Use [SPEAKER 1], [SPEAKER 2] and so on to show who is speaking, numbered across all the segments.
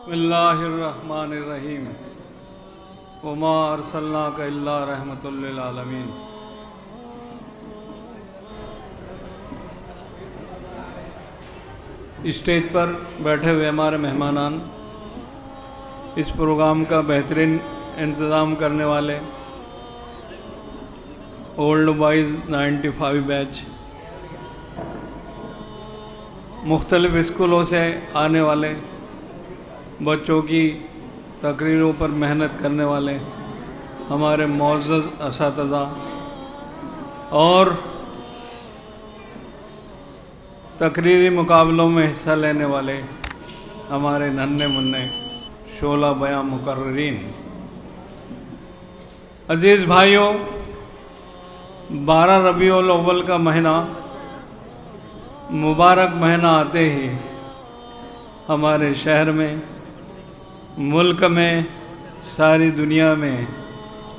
[SPEAKER 1] बिस्मिल्लाहिर्रहमानिर्रहीम वमा अर्सलनाका इल्ला रहमतुल लिल आलमीन। स्टेज पर बैठे हुए हमारे मेहमानान, इस प्रोग्राम का बेहतरीन इंतज़ाम करने वाले ओल्ड बॉयज़ 95 बैच, मुख्तलिफ़ स्कूलों से आने वाले बच्चों की तकरीरों पर मेहनत करने वाले हमारे मुअज़्ज़ज़ असातिज़ा और तकरीरी मुकाबलों में हिस्सा लेने वाले हमारे नन्हे मुन्ने शोला बयां मुकर्ररीन, अज़ीज़ भाइयों, 12 रबीउल अव्वल का महीना, मुबारक महीना आते ही हमारे शहर में, मुल्क में, सारी दुनिया में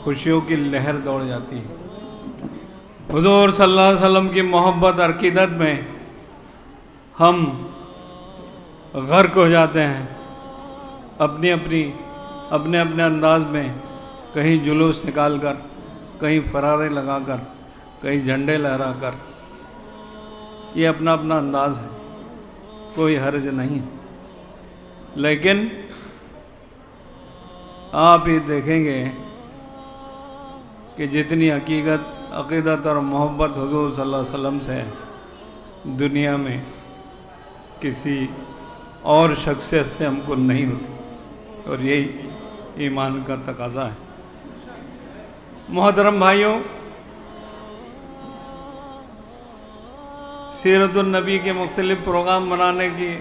[SPEAKER 1] खुशियों की लहर दौड़ जाती है। हुज़ूर सल्लल्लाहु अलैहि वसल्लम की मोहब्बत और अक़ीदत में हम गर्क हो जाते हैं। अपने अपने अंदाज में कहीं जुलूस निकाल कर, कहीं फरारे लगा कर, कहीं झंडे लहरा कर, ये अपना अपना अंदाज़ है, कोई हर्ज नहीं। लेकिन आप ये देखेंगे कि जितनी अक़ीदत और मोहब्बत हुज़ूर सल्लल्लाहु अलैहि वसल्लम से दुनिया में किसी और शख्सियत से हमको नहीं होती, और यही ईमान का तकाज़ा है। मोहतरम भाइयों, सीरतुन नबी के मुख्तलिफ़ प्रोग्राम बनाने की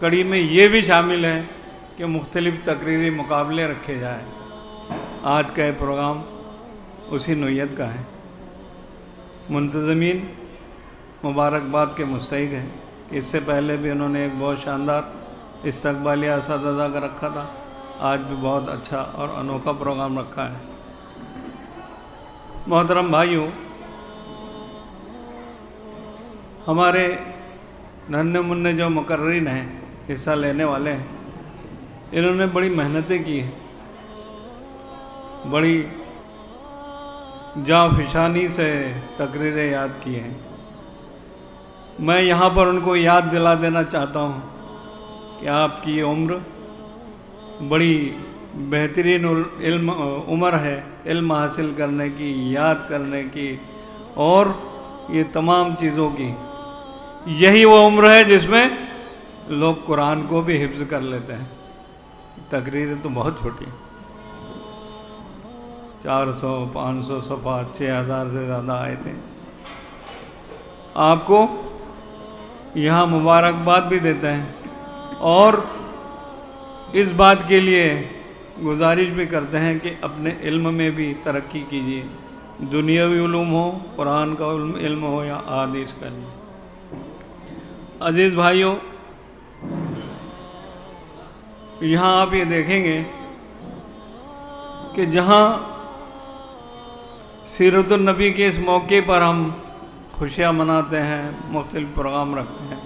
[SPEAKER 1] कड़ी में ये भी शामिल है कि मुख्तलिफ़ तकरीरी मुकाबले रखे जाएँ। आज का ये प्रोग्राम उसी नोयत का है। मुंतज़मीन मुबारकबाद के मुस्तहिक़ हैं। इससे पहले भी उन्होंने एक बहुत शानदार इस्तक़बालिया असातिज़ा का रखा था, आज भी बहुत अच्छा और अनोखा प्रोग्राम रखा है। मोहतरम भाइयों, हमारे नन्हे मुन्ने जो मुकर्ररीन हैं, हिस्सा लेने वाले हैं, इन्होंने बड़ी मेहनतें की हैं, बड़ी जाँफशानी से तकरीरें याद की हैं। मैं यहाँ पर उनको याद दिला देना चाहता हूँ कि आपकी ये उम्र बड़ी बेहतरीन उम्र है इल्म हासिल करने की, याद करने की और ये तमाम चीज़ों की। यही वो उम्र है जिसमें लोग कुरान को भी हिफ्ज़ कर लेते हैं। तकरीरें तो बहुत छोटी, 400, 500 सफ़ा, 6000 से ज़्यादा आए थे। आपको यहाँ मुबारकबाद भी देते हैं और इस बात के लिए गुजारिश भी करते हैं कि अपने इल्म में भी तरक्की कीजिए, दुनियावी उलूम हो, कुरान का इल्म हो या हदीस का इल्म। अज़ीज़ भाइयों, यहाँ आप ये देखेंगे कि जहाँ सीरतुन नबी के इस मौके पर हम खुशियाँ मनाते हैं, मुख्तलिफ़ प्रोग्राम रखते हैं,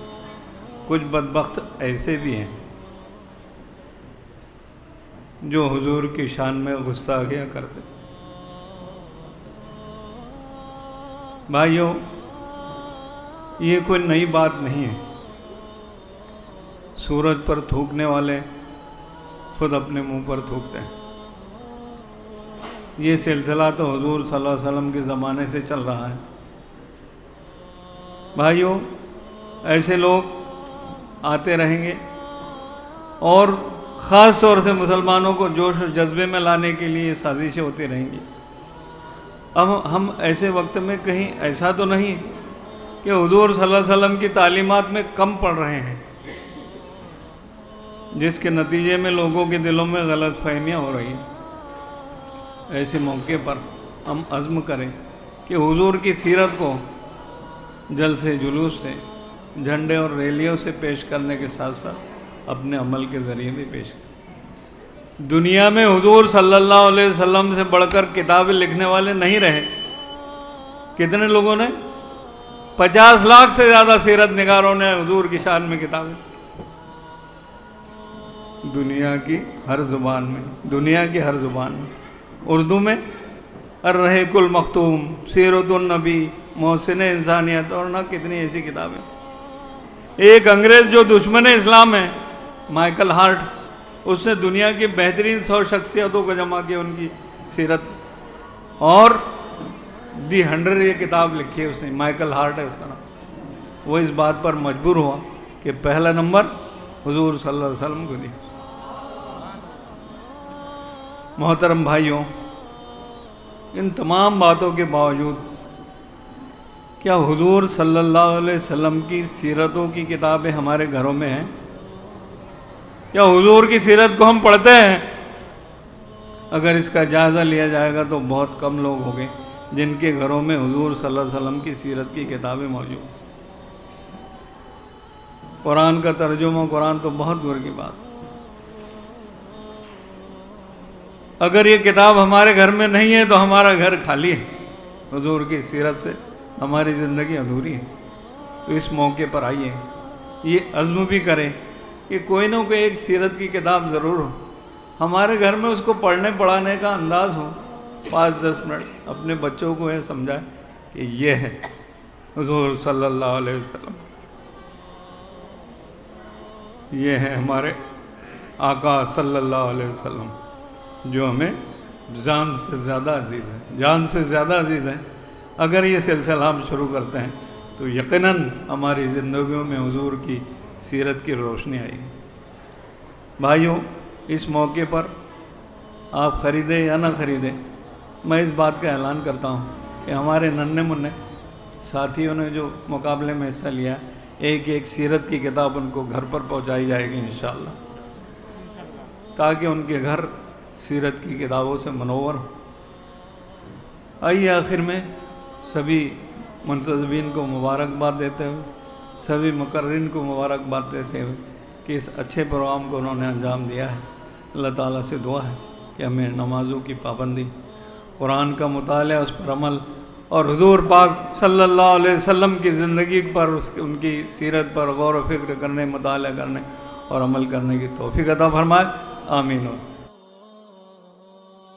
[SPEAKER 1] कुछ बदबख्त ऐसे भी हैं जो हुजूर की शान में गुस्ताखियाँ करते। भाइयों, ये कोई नई बात नहीं है। सूरज पर थूकने वाले खुद अपने मुंह पर थूकते हैं। ये सिलसिला तो हुजूर सल्लल्लाहु अलैहि वसल्लम के ज़माने से चल रहा है। भाइयों, ऐसे लोग आते रहेंगे और ख़ास तौर से मुसलमानों को जोश और जज्बे में लाने के लिए साजिशें होती रहेंगी। अब हम ऐसे वक्त में कहीं ऐसा तो नहीं कि हुजूर सल्लल्लाहु अलैहि वसल्लम की तालीमात में कम पड़ रहे हैं, जिसके नतीजे में लोगों के दिलों में गलतफहमियाँ हो रही हैं। ऐसे मौके पर हम अज़्म करें कि हुजूर की सीरत को जलसे जुलूस से, झंडे और रैलियों से पेश करने के साथ साथ अपने अमल के ज़रिए भी पेश करें। दुनिया में हुजूर सल्लल्लाहु अलैहि वसल्लम से बढ़कर किताबें लिखने वाले नहीं रहे। कितने लोगों ने, 50 लाख से ज़्यादा सीरत निगारों ने हुजूर की शान में किताबें। دنیا کی ہر زبان میں، دنیا کی ہر زبان میں۔ اردو میں الرحیق المختوم، سیرت النبی، محسن انسانیت، اور نہ کتنی ایسی کتابیں۔ ایک انگریز جو دشمن اسلام ہے، مائیکل ہارٹ، اس نے دنیا کی بہترین 100 شخصیتوں کو جمع کیا، ان کی سیرت، اور دی 100 یہ کتاب لکھی ہے اس نے، مائیکل ہارٹ ہے اس کا نام۔ وہ اس بات پر مجبور ہوا کہ پہلا نمبر حضور صلی اللہ علیہ وسلم کو دیا۔ محترم بھائیوں، ان تمام باتوں کے باوجود کیا حضور صلی اللہ علیہ وسلم کی سیرتوں کی کتابیں ہمارے گھروں میں ہیں؟ کیا حضور کی سیرت کو ہم پڑھتے ہیں؟ اگر اس کا جائزہ لیا جائے گا تو بہت کم لوگ ہوں گے جن کے گھروں میں حضور صلی اللہ علیہ وسلم کی سیرت کی کتابیں موجود۔ قرآن کا ترجمہ قرآن تو بہت دور کی بات۔ اگر یہ کتاب ہمارے گھر میں نہیں ہے تو ہمارا گھر خالی ہے، حضور کی سیرت سے ہماری زندگی ادھوری ہے۔ تو اس موقع پر آئیے یہ عزم بھی کریں کہ کوئی نہ کوئی ایک سیرت کی کتاب ضرور ہو، ہمارے گھر میں اس کو پڑھنے پڑھانے کا انداز ہو۔ 5-10 منٹ اپنے بچوں کو یہ سمجھائیں کہ یہ ہے حضور صلی اللہ علیہ وسلم، یہ ہے ہمارے آقا صلی اللہ علیہ وسلم جو ہمیں جان سے زیادہ عزیز ہے، جان سے زیادہ عزیز ہے۔ اگر یہ سلسلہ ہم شروع کرتے ہیں تو یقیناً ہماری زندگیوں میں حضور کی سیرت کی روشنی آئے گی۔ بھائیوں، اس موقع پر آپ خریدیں یا نہ خریدیں، میں اس بات کا اعلان کرتا ہوں کہ ہمارے ننھے منھے ساتھیوں نے جو مقابلے میں حصہ لیا، ایک سیرت کی کتاب ان کو گھر پر پہنچائی جائے گی انشاءاللہ، تاکہ ان کے گھر سیرت کی کتابوں سے منور ہو۔ آئیے آخر میں سبھی منتظمین کو مبارکباد دیتے ہوئے، سبھی مقررین کو مبارکباد دیتے ہوئے کہ اس اچھے پروگرام کو انہوں نے انجام دیا ہے، اللہ تعالیٰ سے دعا ہے کہ ہمیں نمازوں کی پابندی، قرآن کا مطالعہ، اس پر عمل، اور حضور پاک صلی اللہ علیہ وسلم کی زندگی پر، ان کی سیرت پر غور و فکر کرنے، مطالعہ کرنے اور عمل کرنے کی توفیق عطا فرمائے۔ آمین۔